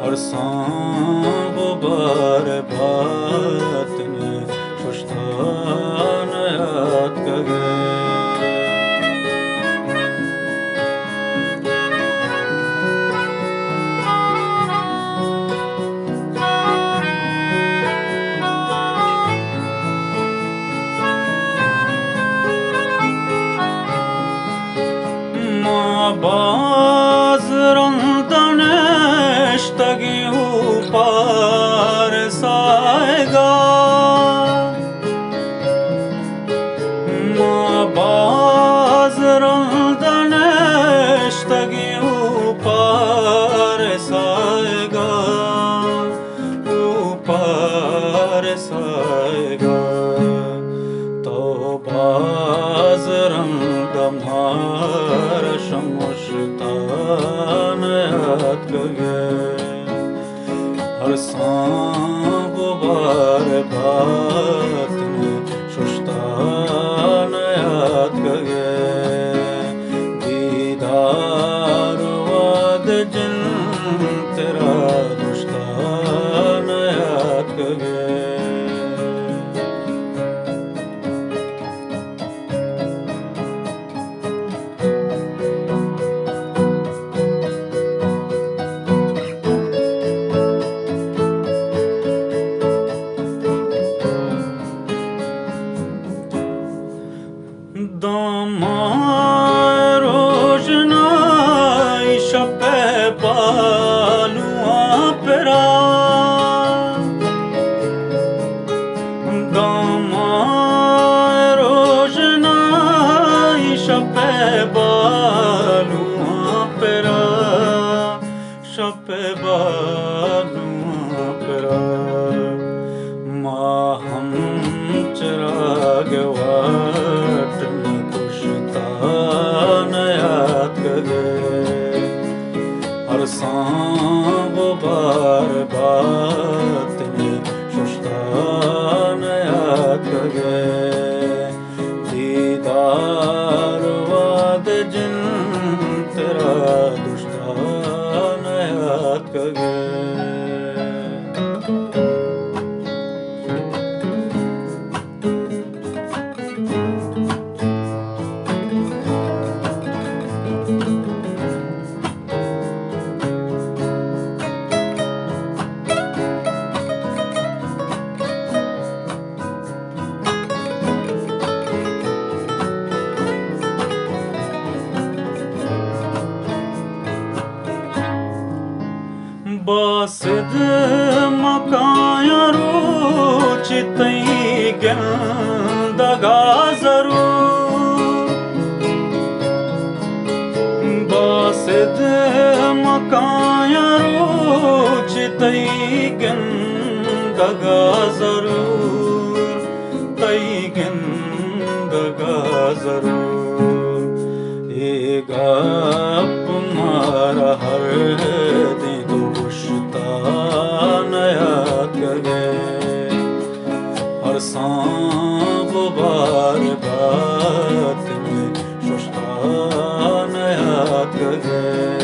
हर सांब बार बातने शुष्तान याद कगे बाज़रंदनेश्तगी ऊपर साएगा बाज़रंदनेश्तगी ऊपर साएगा ऊपर साएगा तो बाज़रंदमार शमुश्तान याद कगे हर सांब बार बातने शुष्तान याद कगे दीदार वाद जिन तेरा दुश्तान याद कगे रोशनाई शपे बालुआ पेरा रोशनाई शपे बालुआ पेरा शपे बालुआ पेरा माँ हम चिराग वाट में दुश्तान याद कगे हर सांब बार बातने शुष्तान याद कगे दीदार वाद जिन तेरा दुश्तान याद कगे बासिद मकाया रोचितई गंदगा जरूर बासिद मकाया रोचितई गंदगा जरूर तई गंदगा जरूर ये गप मारा हर दिन दुश्तान याद कगे हर सांब बार बात में शुष्तान याद कगे